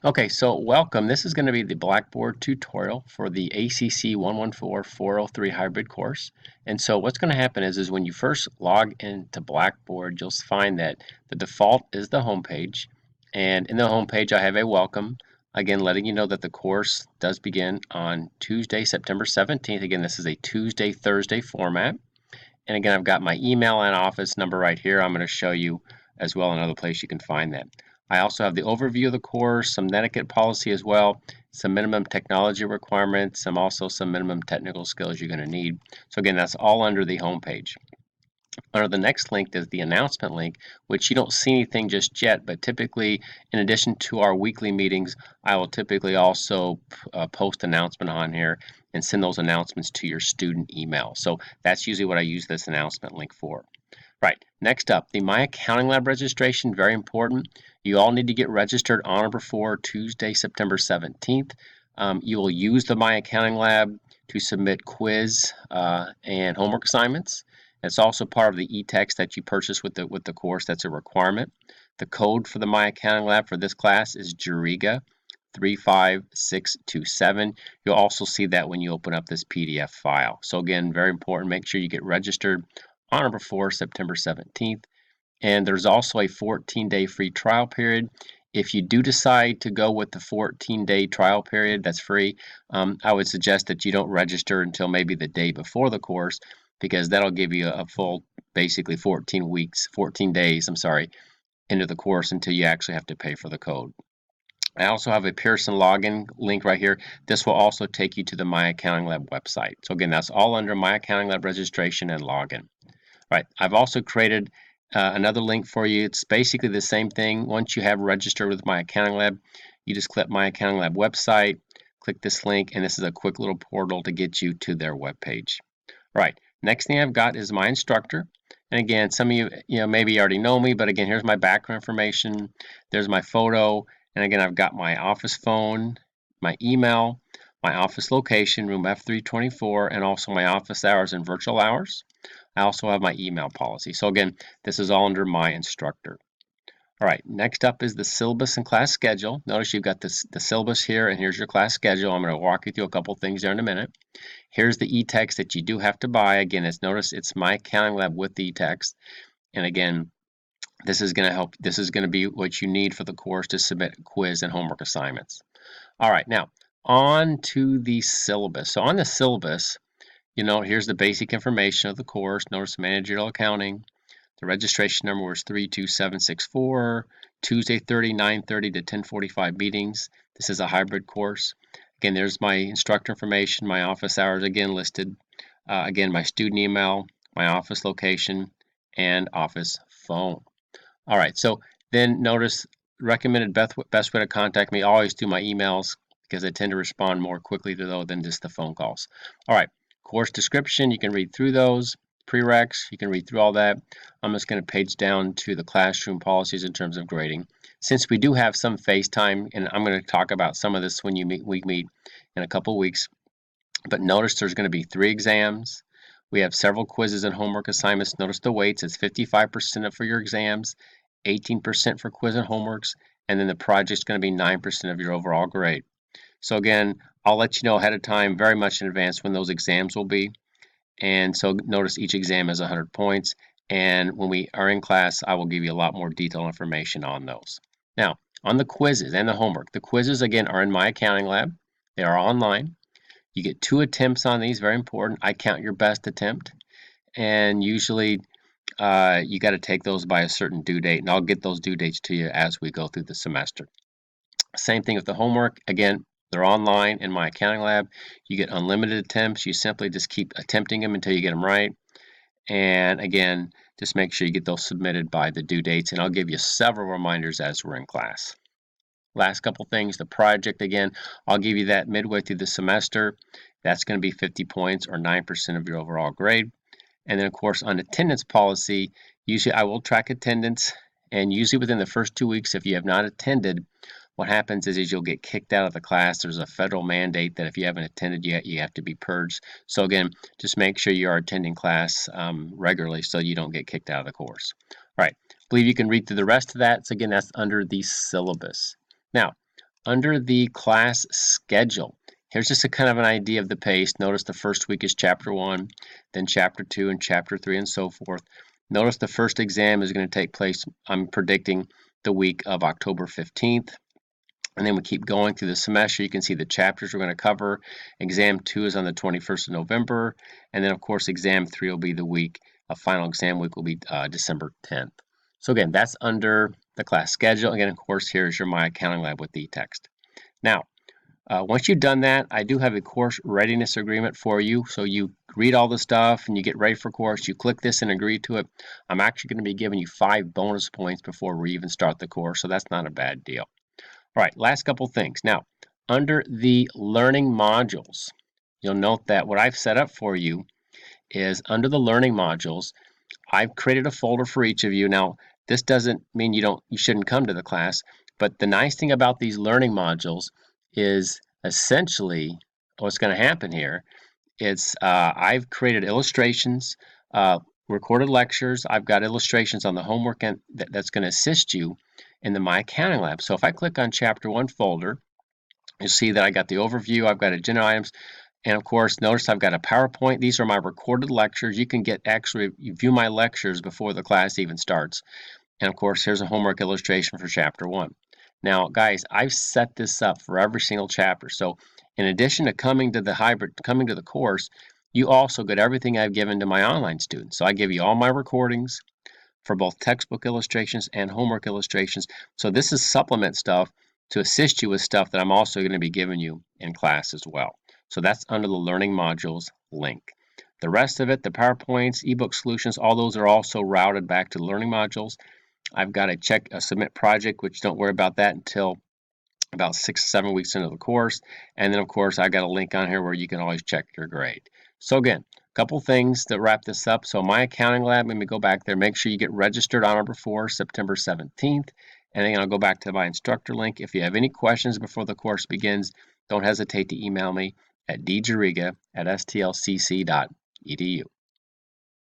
Okay, so welcome. This is going to be the Blackboard tutorial for the ACC114403 hybrid course. And so what's going to happen is when you first log into Blackboard, you'll find that the default is the home page. And in the home page, I have a welcome, again, letting you know that the course does begin on Tuesday, September 17th. Again, this is a Tuesday, Thursday format. And again, I've got my email and office number right here. I'm going to show you as well another place you can find that. I also have the overview of the course, some etiquette policy as well, some minimum technology requirements, also some minimum technical skills you're going to need. So again, that's all under the home page. Under the next link is the announcement link, which you don't see anything just yet, but typically, in addition to our weekly meetings, I will typically also post announcement on here and send those announcements to your student email. So that's usually what I use this announcement link for. Right, next up, the My Accounting Lab registration, very important. You all need to get registered on or before Tuesday, September 17th. You will use the My Accounting Lab to submit quiz and homework assignments. It's also part of the e-text that you purchase with the course. That's a requirement. The code for the My Accounting Lab for this class is Juriga 35627. You'll also see that when you open up this PDF file. So again, very important, make sure you get registered on or before September 17th. And there's also a 14-day free trial period. If you do decide to go with the 14-day trial period, that's free, I would suggest that you don't register until maybe the day before the course, because that'll give you a full, basically 14 days, into the course until you actually have to pay for the code. I also have a Pearson login link right here. This will also take you to the My Accounting Lab website. So again, that's all under My Accounting Lab registration and login. Right, I've also created another link for you. It's basically the same thing. Once you have registered with My Accounting Lab, you just click My Accounting Lab website, click this link, and this is a quick little portal to get you to their webpage. Right, next thing I've got is my instructor. And again, some of you maybe already know me, but again, here's my background information. There's my photo. And again, I've got my office phone, my email, my office location, room F324, and also my office hours and virtual hours. I also have my email policy. So again, this is all under my instructor. All right, next up is the syllabus and class schedule. Notice you've got the syllabus here, and here's your class schedule. I'm going to walk you through a couple things there in a minute. Here's the e-text that you do have to buy. Again, notice it's My Accounting Lab with the e-text. And again, this is going to help. This is going to be what you need for the course to submit quiz and homework assignments. All right, now on to the syllabus. So on the syllabus, here's the basic information of the course. Notice managerial accounting. The registration number was 32764. Tuesday 9:30 to 10:45 meetings. This is a hybrid course. Again, there's my instructor information, my office hours again listed. Again, my student email, my office location, and office phone. All right, so then notice recommended best way to contact me, always do my emails because I tend to respond more quickly to those than just the phone calls. All right, course description, you can read through those. Prereqs, you can read through all that. I'm just going to page down to the classroom policies in terms of grading. Since we do have some FaceTime, and I'm going to talk about some of this when we meet in a couple weeks, but notice there's going to be 3 exams. We have several quizzes and homework assignments. Notice the weights. It's 55% for your exams, 18% for quiz and homeworks, and then the project's going to be 9% of your overall grade. So again, I'll let you know ahead of time, very much in advance, when those exams will be. And so notice each exam is 100 points. And when we are in class, I will give you a lot more detailed information on those. Now, on the quizzes and the homework, the quizzes, again, are in My Accounting Lab. They are online. You get 2 attempts on these, very important. I count your best attempt. And usually you got to take those by a certain due date. And I'll get those due dates to you as we go through the semester. Same thing with the homework. Again, they're online in My Accounting Lab. You get unlimited attempts. You simply just keep attempting them until you get them right. And again, just make sure you get those submitted by the due dates. And I'll give you several reminders as we're in class. Last couple things, the project, again, I'll give you that midway through the semester. That's going to be 50 points or 9% of your overall grade. And then, of course, on attendance policy, usually I will track attendance. And usually within the first 2 weeks, if you have not attended, what happens is you'll get kicked out of the class. There's a federal mandate that if you haven't attended yet, you have to be purged. So again, just make sure you are attending class regularly so you don't get kicked out of the course. All right, I believe you can read through the rest of that. So again, that's under the syllabus. Now, under the class schedule, here's just a kind of an idea of the pace. Notice the first week is Chapter 1, then Chapter 2 and Chapter 3 and so forth. Notice the first exam is going to take place, I'm predicting, the week of October 15th. And then we keep going through the semester. You can see the chapters we're going to cover. Exam 2 is on the 21st of November. And then, of course, Exam 3 will be the week, final exam week will be December 10th. So again, that's under the class schedule. Again, of course, here's your My Accounting Lab with the text. Now, once you've done that, I do have a course readiness agreement for you. So you read all the stuff and you get ready for course. You click this and agree to it. I'm actually going to be giving you 5 bonus points before we even start the course. So that's not a bad deal. All right, last couple things. Now, under the learning modules, you'll note that what I've set up for you is under the learning modules, I've created a folder for each of you. Now, this doesn't mean you shouldn't come to the class, but the nice thing about these learning modules is essentially what's going to happen here. It's I've created illustrations, recorded lectures. I've got illustrations on the homework and that's going to assist you in the My Accounting Lab. So if I click on Chapter 1 folder, you'll see that I got the overview, I've got agenda items, and of course, notice I've got a PowerPoint. These are my recorded lectures. You can view my lectures before the class even starts. And of course, here's a homework illustration for Chapter 1. Now, guys, I've set this up for every single chapter. So in addition to coming to the course, you also get everything I've given to my online students. So I give you all my recordings for both textbook illustrations and homework illustrations. So this is supplement stuff to assist you with stuff that I'm also going to be giving you in class as well. So that's under the Learning Modules link. The rest of it, the PowerPoints, ebook solutions, all those are also routed back to the Learning Modules. I've got a submit project, which don't worry about that until about 6 to 7 weeks into the course. And then, of course, I got a link on here where you can always check your grade. So again, a couple things to wrap this up. So My Accounting Lab, let me go back there. Make sure you get registered on or before September 17th. And then I'll go back to my instructor link. If you have any questions before the course begins, don't hesitate to email me at djariga@stlcc.edu.